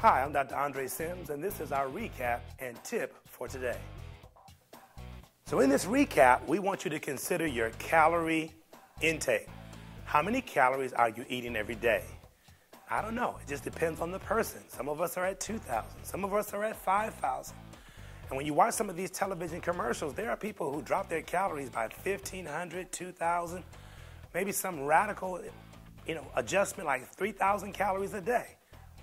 Hi, I'm Dr. Andre Sims, and this is our recap and tip for today. So in this recap, we want you to consider your calorie intake. How many calories are you eating every day? I don't know. It just depends on the person. Some of us are at 2,000. Some of us are at 5,000. And when you watch some of these television commercials, there are people who drop their calories by 1,500, 2,000, maybe some radical, adjustment like 3,000 calories a day.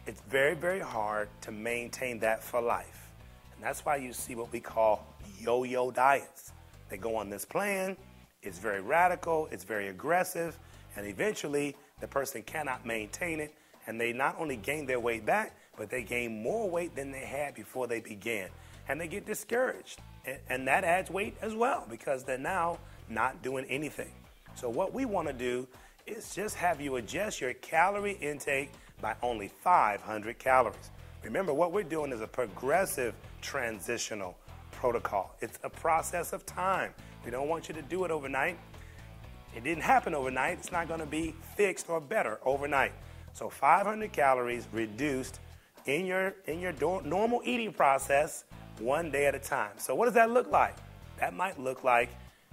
It's very, very hard to maintain that for life. And that's why you see what we call yo-yo diets. They go on this plan, it's very radical, it's very aggressive, and eventually the person cannot maintain it, and they not only gain their weight back, but they gain more weight than they had before they began. And they get discouraged. And that adds weight as well because they're now not doing anything. So what we want to do is just have you adjust your calorie intake by only 500 calories. Remember, what we're doing is a progressive transitional protocol. It's a process of time. We don't want you to do it overnight. It didn't happen overnight. It's not going to be fixed or better overnight. So 500 calories reduced in your normal eating process one day at a time. So what does that look like? That might look like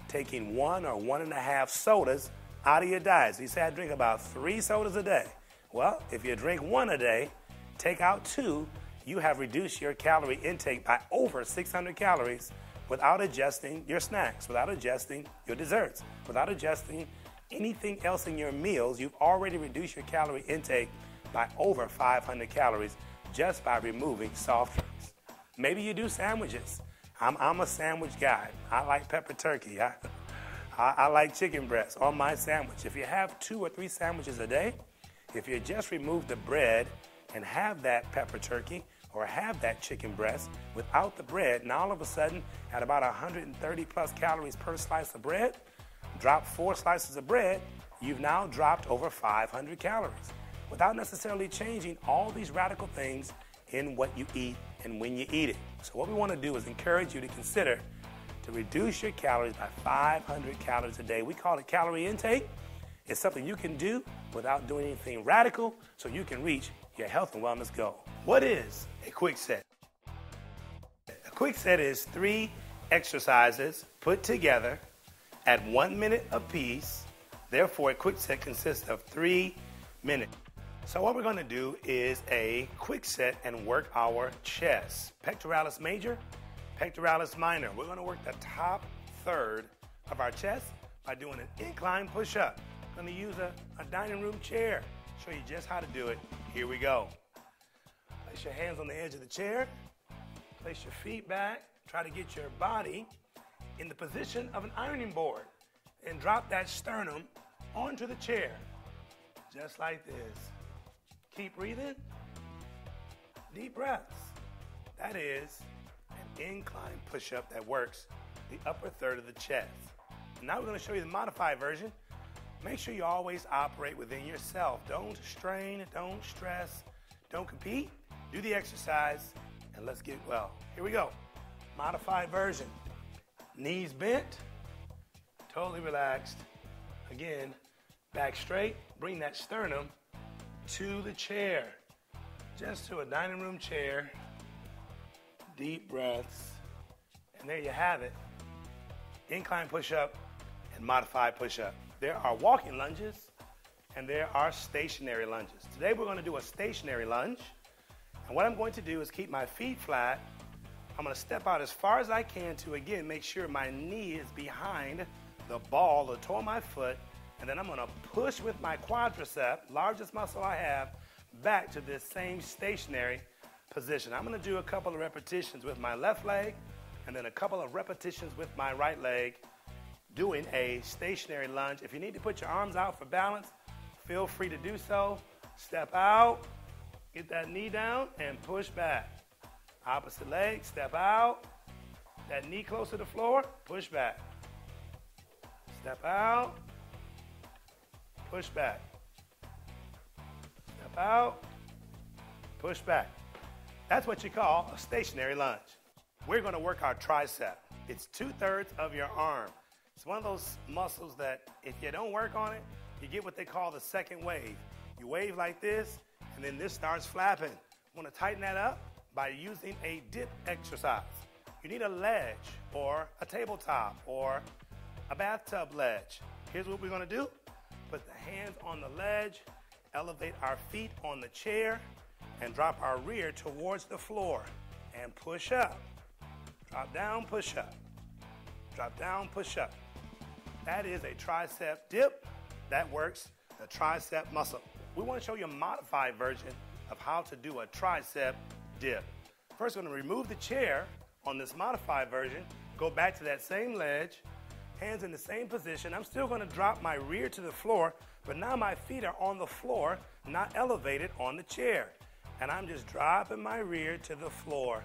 taking 1 or 1.5 sodas out of your diet. So you say I drink about 3 sodas a day. Well, if you drink 1 a day, take out 2, you have reduced your calorie intake by over 600 calories without adjusting your snacks, without adjusting your desserts, without adjusting anything else in your meals. You've already reduced your calorie intake by over 500 calories just by removing soft drinks. Maybe you do sandwiches. I'm a sandwich guy. I like pepper turkey. I like chicken breast on my sandwich. If you have 2 or 3 sandwiches a day, if you just remove the bread and have that pepper turkey or have that chicken breast without the bread, now all of a sudden at about 130 plus calories per slice of bread, drop 4 slices of bread, you've now dropped over 500 calories without necessarily changing all these radical things in what you eat and when you eat it. So what we want to do is encourage you to consider to reduce your calories by 500 calories a day. We call it calorie intake. It's something you can do without doing anything radical so you can reach your health and wellness goal. What is a quick set? A quick set is 3 exercises put together at 1 minute apiece. Therefore, a quick set consists of 3 minutes. So what we're going to do is a quick set and work our chest. Pectoralis major, pectoralis minor. We're going to work the top third of our chest by doing an incline push-up. I'm going to use a dining room chair. Show you just how to do it. Here we go. Place your hands on the edge of the chair. Place your feet back. Try to get your body in the position of an ironing board. And drop that sternum onto the chair. Just like this. Keep breathing. Deep breaths. That is an incline push-up that works the upper third of the chest. Now we're going to show you the modified version. Make sure you always operate within yourself. Don't strain, don't stress, don't compete. Do the exercise, and let's get well. Here we go. Modified version. Knees bent, totally relaxed. Again, back straight. Bring that sternum to the chair, just to a dining room chair. Deep breaths, and there you have it. Incline push-up and modified push-up. There are walking lunges and there are stationary lunges. Today we're going to do a stationary lunge. And what I'm going to do is keep my feet flat. I'm going to step out as far as I can to, again, make sure my knee is behind the ball, the toe of my foot. And then I'm going to push with my quadricep, largest muscle I have, back to this same stationary position. I'm going to do a couple of repetitions with my left leg and then a couple of repetitions with my right leg, doing a stationary lunge. If you need to put your arms out for balance, feel free to do so. Step out, get that knee down, and push back. Opposite leg, step out, that knee close to the floor, push back. Step out, push back. Step out, push back. That's what you call a stationary lunge. We're going to work our tricep. It's 2/3 of your arm. It's one of those muscles that if you don't work on it, you get what they call the second wave. You wave like this, and then this starts flapping. I want to tighten that up by using a dip exercise. You need a ledge or a tabletop or a bathtub ledge. Here's what we're going to do. Put the hands on the ledge, elevate our feet on the chair, and drop our rear towards the floor. And push up. Drop down, push up. Drop down, push up. That is a tricep dip. That works the tricep muscle. We want to show you a modified version of how to do a tricep dip. First, we're going to remove the chair on this modified version, go back to that same ledge, hands in the same position. I'm still going to drop my rear to the floor, but now my feet are on the floor, not elevated on the chair. And I'm just dropping my rear to the floor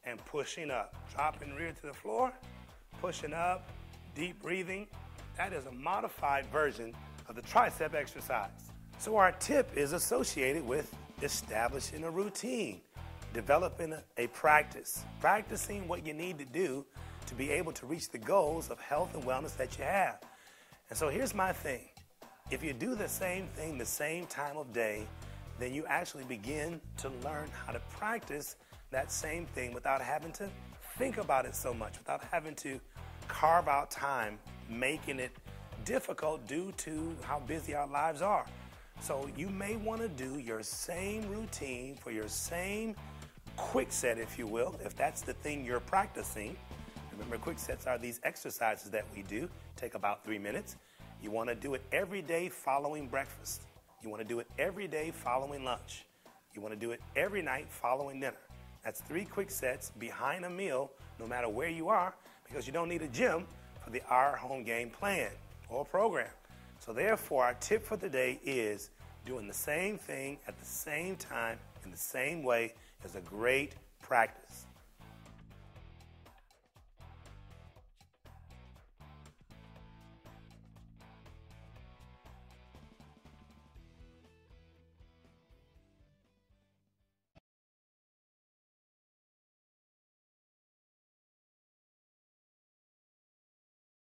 and pushing up. Dropping rear to the floor, pushing up, deep breathing. That is a modified version of the tricep exercise. So our tip is associated with establishing a routine, developing a practice, practicing what you need to do to be able to reach the goals of health and wellness that you have. And so here's my thing. If you do the same thing the same time of day, then you actually begin to learn how to practice that same thing without having to think about it so much, without having to carve out time, making it difficult due to how busy our lives are. So you may want to do your same routine for your same quick set, if you will, if that's the thing you're practicing. Remember, quick sets are these exercises that we do, take about 3 minutes. You want to do it every day following breakfast. You want to do it every day following lunch. You want to do it every night following dinner. That's 3 quick sets behind a meal, no matter where you are, because you don't need a gym for the Our Home Game plan or program. So therefore, our tip for today is doing the same thing at the same time in the same way is a great practice.